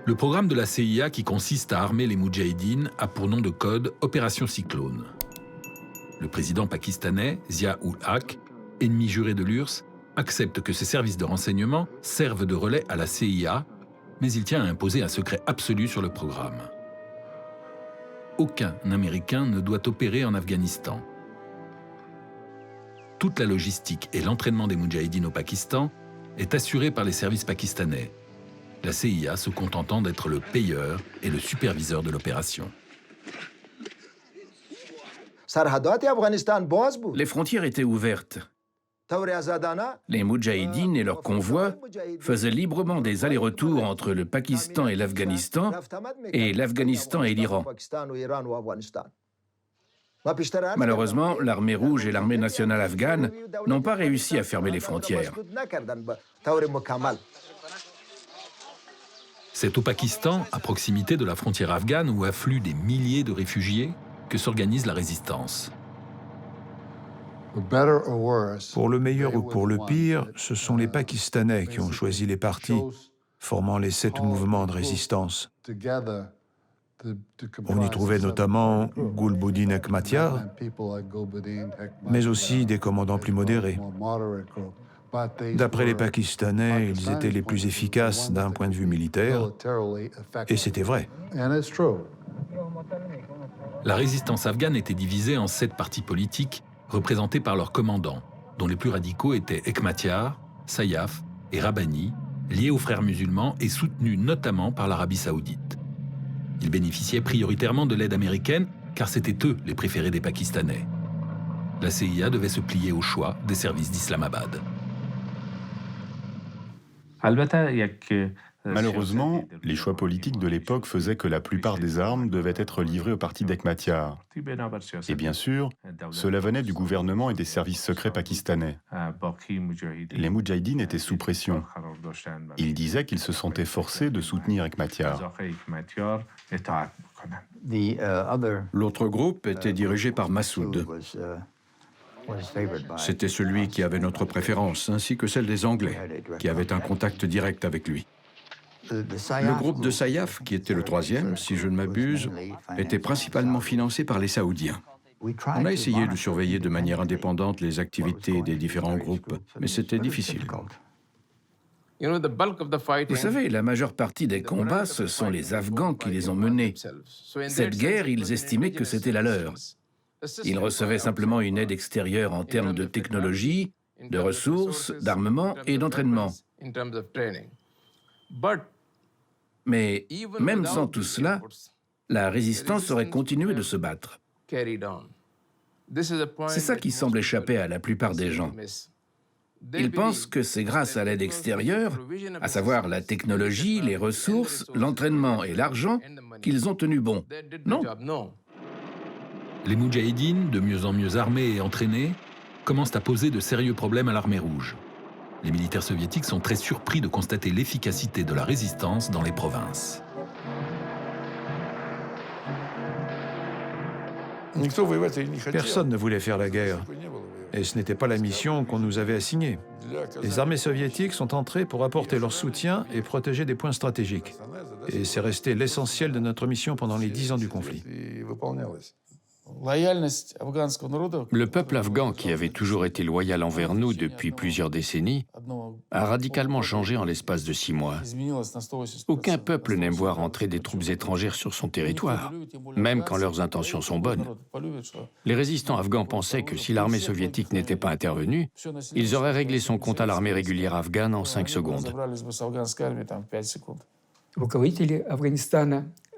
Le programme de la CIA qui consiste à armer les Moudjahidines a pour nom de code Opération Cyclone. Le président pakistanais, Zia-ul-Haq, ennemi juré de l'URSS, accepte que ses services de renseignement servent de relais à la CIA, mais il tient à imposer un secret absolu sur le programme. Aucun Américain ne doit opérer en Afghanistan. Toute la logistique et l'entraînement des Moudjahidines au Pakistan est assurée par les services pakistanais, la CIA se contentant d'être le payeur et le superviseur de l'opération. Les frontières étaient ouvertes. Les Moudjahidines et leurs convois faisaient librement des allers-retours entre le Pakistan et l'Afghanistan et l'Iran. Malheureusement, l'armée rouge et l'armée nationale afghane n'ont pas réussi à fermer les frontières. C'est au Pakistan, à proximité de la frontière afghane où affluent des milliers de réfugiés, que s'organise la résistance. Pour le meilleur ou pour le pire, ce sont les Pakistanais qui ont choisi les partis, formant les 7 mouvements de résistance. On y trouvait notamment Gulbuddin Hekmatyar, mais aussi des commandants plus modérés. D'après les Pakistanais, ils étaient les plus efficaces d'un point de vue militaire, et c'était vrai. La résistance afghane était divisée en 7 partis politiques représentés par leurs commandants, dont les plus radicaux étaient Hekmatyar, Sayaf et Rabbani, liés aux frères musulmans et soutenus notamment par l'Arabie saoudite. Ils bénéficiaient prioritairement de l'aide américaine, car c'étaient eux les préférés des Pakistanais. La CIA devait se plier au choix des services d'Islamabad. Malheureusement, les choix politiques de l'époque faisaient que la plupart des armes devaient être livrées au parti d'Hekmatyar. Et bien sûr, cela venait du gouvernement et des services secrets pakistanais. Les Moudjahidines étaient sous pression. Ils disaient qu'ils se sentaient forcés de soutenir Hekmatyar. L'autre groupe était dirigé par Massoud. C'était celui qui avait notre préférence, ainsi que celle des Anglais, qui avaient un contact direct avec lui. Le groupe de Sayaf, qui était le 3e, si je ne m'abuse, était principalement financé par les Saoudiens. On a essayé de surveiller de manière indépendante les activités des différents groupes, mais c'était difficile. Vous savez, la majeure partie des combats, ce sont les Afghans qui les ont menés. Cette guerre, ils estimaient que c'était la leur. Ils recevaient simplement une aide extérieure en termes de technologie, de ressources, d'armement et d'entraînement. Mais même sans tout cela, la résistance aurait continué de se battre. C'est ça qui semble échapper à la plupart des gens. Ils pensent que c'est grâce à l'aide extérieure, à savoir la technologie, les ressources, l'entraînement et l'argent, qu'ils ont tenu bon. Non. Les Moudjahidines, de mieux en mieux armés et entraînés, commencent à poser de sérieux problèmes à l'armée rouge. Les militaires soviétiques sont très surpris de constater l'efficacité de la résistance dans les provinces. Personne ne voulait faire la guerre, et ce n'était pas la mission qu'on nous avait assignée. Les armées soviétiques sont entrées pour apporter leur soutien et protéger des points stratégiques. Et c'est resté l'essentiel de notre mission pendant les 10 ans du conflit. Le peuple afghan, qui avait toujours été loyal envers nous depuis plusieurs décennies, a radicalement changé en l'espace de 6 mois. Aucun peuple n'aime voir entrer des troupes étrangères sur son territoire, même quand leurs intentions sont bonnes. Les résistants afghans pensaient que si l'armée soviétique n'était pas intervenue, ils auraient réglé son compte à l'armée régulière afghane en 5 secondes.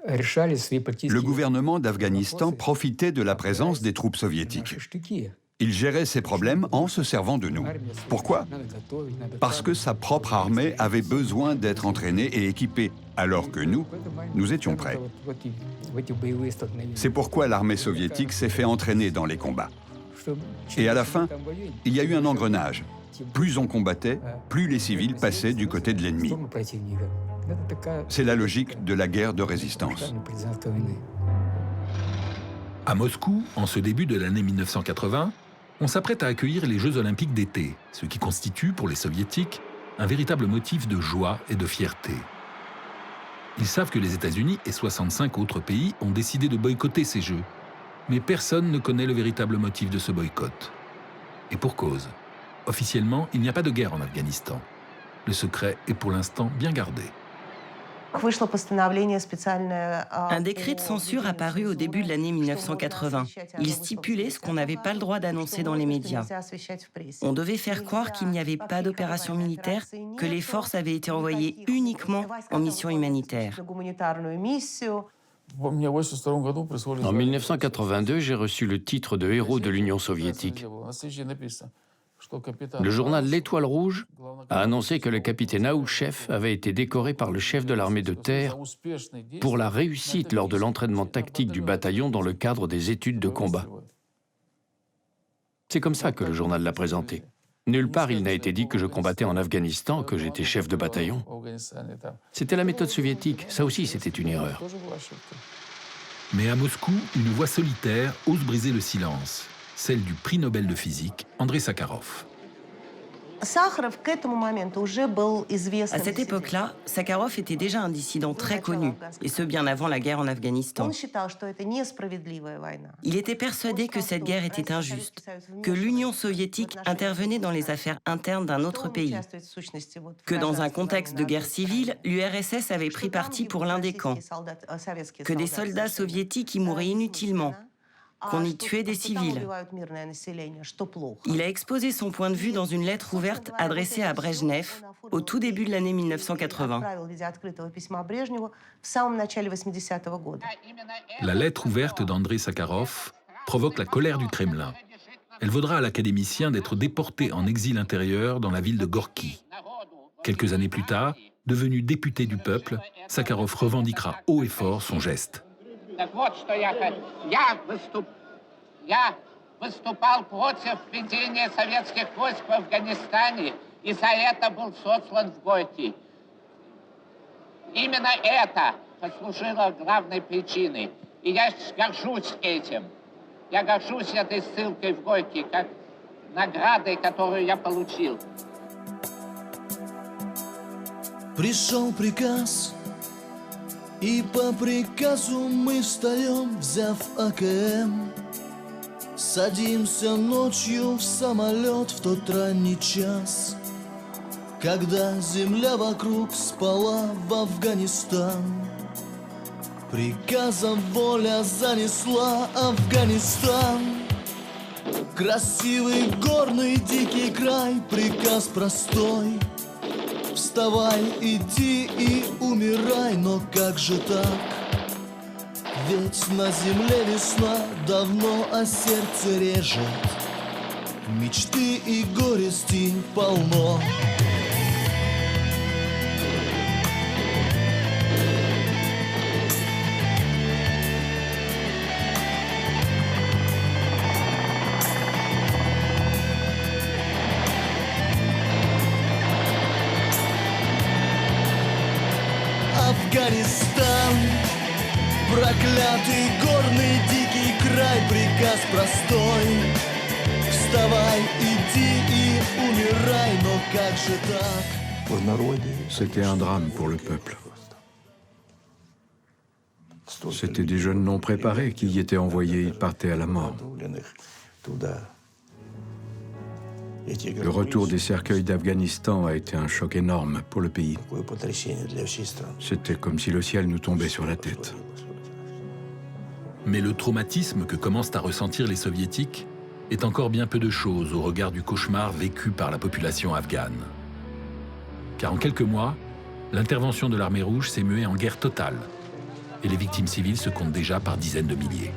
Le gouvernement d'Afghanistan profitait de la présence des troupes soviétiques. Il gérait ses problèmes en se servant de nous. Pourquoi? Parce que sa propre armée avait besoin d'être entraînée et équipée, alors que nous étions prêts. C'est pourquoi l'armée soviétique s'est fait entraîner dans les combats. Et à la fin, il y a eu un engrenage. Plus on combattait, plus les civils passaient du côté de l'ennemi. C'est la logique de la guerre de résistance. À Moscou, en ce début de l'année 1980, on s'apprête à accueillir les Jeux olympiques d'été, ce qui constitue, pour les soviétiques, un véritable motif de joie et de fierté. Ils savent que les États-Unis et 65 autres pays ont décidé de boycotter ces Jeux. Mais personne ne connaît le véritable motif de ce boycott. Et pour cause. Officiellement, il n'y a pas de guerre en Afghanistan. Le secret est pour l'instant bien gardé. Un décret de censure apparu au début de l'année 1980. Il stipulait ce qu'on n'avait pas le droit d'annoncer dans les médias. On devait faire croire qu'il n'y avait pas d'opération militaire, que les forces avaient été envoyées uniquement en mission humanitaire. En 1982, j'ai reçu le titre de héros de l'Union soviétique. Le journal L'Étoile Rouge a annoncé que le capitaine Aoulchev avait été décoré par le chef de l'armée de terre pour la réussite lors de l'entraînement tactique du bataillon dans le cadre des études de combat. C'est comme ça que le journal l'a présenté. Nulle part il n'a été dit que je combattais en Afghanistan, que j'étais chef de bataillon. C'était la méthode soviétique, ça aussi c'était une erreur. Mais à Moscou, une voix solitaire ose briser le silence. Celle du prix Nobel de physique, Andrei Sakharov. À cette époque-là, Sakharov était déjà un dissident très connu, et ce bien avant la guerre en Afghanistan. Il était persuadé que cette guerre était injuste, que l'Union soviétique intervenait dans les affaires internes d'un autre pays, que dans un contexte de guerre civile, l'URSS avait pris parti pour l'un des camps, que des soldats soviétiques y mouraient inutilement, qu'on y tuait des civils. Il a exposé son point de vue dans une lettre ouverte adressée à Brejnev au tout début de l'année 1980. La lettre ouverte d'Andrei Sakharov provoque la colère du Kremlin. Elle vaudra à l'académicien d'être déporté en exil intérieur dans la ville de Gorky. Quelques années plus tard, devenu député du peuple, Sakharov revendiquera haut et fort son geste. Я выступал против введения советских войск в Афганистане и за это был сослан в Горький. Именно это послужило главной причиной. И я горжусь этим. Я горжусь этой ссылкой в Горький, как наградой, которую я получил. Пришел приказ, и по приказу мы встаем, взяв АКМ. Садимся ночью в самолет в тот ранний час, когда земля вокруг спала в Афганистан. Приказом воля занесла Афганистан. Красивый горный дикий край, приказ простой. Вставай, иди и умирай, но как же так? Ведь на земле весна давно, а сердце режет. Мечты и горести полно. Афганистан, проклятый горный дикий край, приказ простой. Вставай, иди и умирай, но как же так? C'était un drame pour le peuple. C'étaient des jeunes non préparés qui y étaient envoyés, ils partaient à la mort. Le retour des cercueils d'Afghanistan a été un choc énorme pour le pays. C'était comme si le ciel nous tombait sur la tête. Mais le traumatisme que commencent à ressentir les soviétiques est encore bien peu de choses au regard du cauchemar vécu par la population afghane. Car en quelques mois, l'intervention de l'armée rouge s'est muée en guerre totale. Et les victimes civiles se comptent déjà par dizaines de milliers.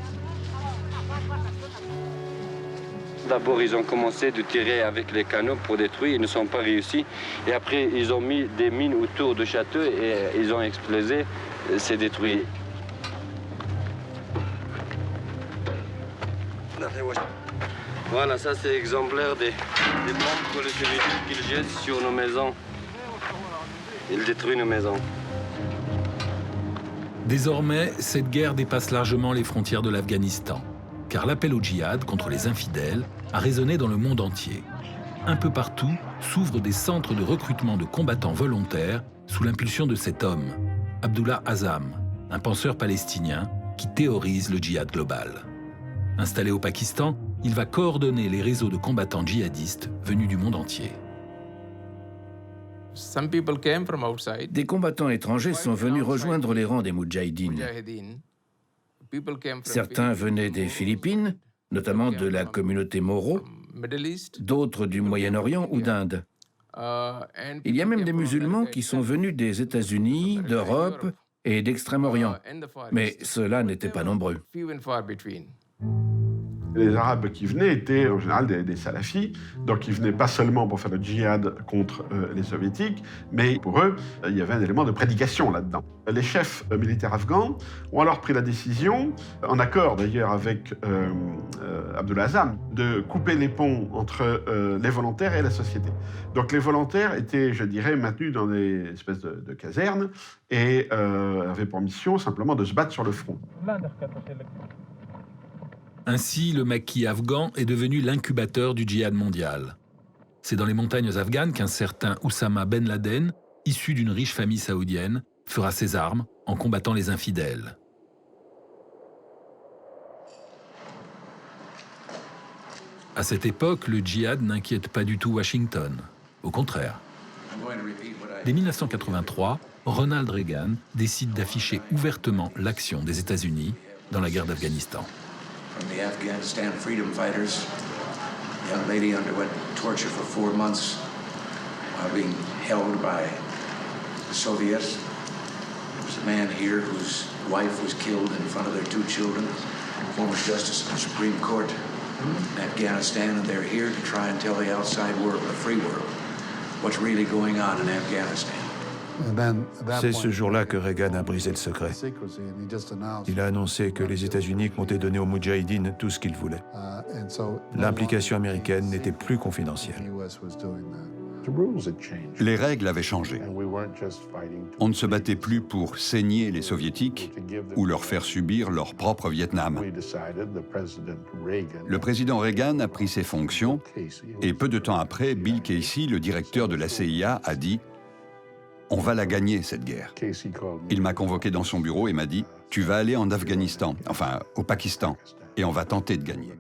D'abord, ils ont commencé de tirer avec les canons pour détruire, ils ne sont pas réussis. Et après, ils ont mis des mines autour du château et ils ont explosé, c'est détruit. Voilà, ça c'est exemplaire des bombes que les soviétiques qu'ils jettent sur nos maisons. Ils détruisent nos maisons. Désormais, cette guerre dépasse largement les frontières de l'Afghanistan, car l'appel au djihad contre les infidèles a résonné dans le monde entier. Un peu partout s'ouvrent des centres de recrutement de combattants volontaires sous l'impulsion de cet homme, Abdullah Azzam, un penseur palestinien qui théorise le djihad global. Installé au Pakistan, il va coordonner les réseaux de combattants djihadistes venus du monde entier. Des combattants étrangers sont venus rejoindre les rangs des Moudjahidines. Certains venaient des Philippines, notamment de la communauté Moro, d'autres du Moyen-Orient ou d'Inde. Il y a même des musulmans qui sont venus des États-Unis, d'Europe et d'Extrême-Orient, mais ceux-là n'étaient pas nombreux. Les Arabes qui venaient étaient en général des salafis, donc ils venaient pas seulement pour faire le djihad contre les soviétiques, mais pour eux, il y avait un élément de prédication là-dedans. Les chefs militaires afghans ont alors pris la décision, en accord d'ailleurs avec Abdullah Azzam, de couper les ponts entre les volontaires et la société. Donc les volontaires étaient, je dirais, maintenus dans des espèces de casernes et avaient pour mission simplement de se battre sur le front. Ainsi, le maquis afghan est devenu l'incubateur du djihad mondial. C'est dans les montagnes afghanes qu'un certain Oussama Ben Laden, issu d'une riche famille saoudienne, fera ses armes en combattant les infidèles. À cette époque, le djihad n'inquiète pas du tout Washington. Au contraire. Dès 1983, Ronald Reagan décide d'afficher ouvertement l'action des États-Unis dans la guerre d'Afghanistan. From the Afghanistan freedom fighters, the young lady underwent torture for 4 months while being held by the Soviets. There was a man here whose wife was killed in front of their 2 children, former justice of the Supreme Court in Afghanistan, and they're here to try and tell the outside world, the free world, what's really going on in Afghanistan. C'est ce jour-là que Reagan a brisé le secret. Il a annoncé que les États-Unis comptaient donner aux Moudjahidines tout ce qu'ils voulaient. L'implication américaine n'était plus confidentielle. Les règles avaient changé. On ne se battait plus pour saigner les Soviétiques ou leur faire subir leur propre Vietnam. Le président Reagan a pris ses fonctions et peu de temps après, Bill Casey, le directeur de la CIA, a dit « On va la gagner, cette guerre ». Il m'a convoqué dans son bureau et m'a dit « Tu vas aller en Afghanistan, enfin au Pakistan, et on va tenter de gagner ».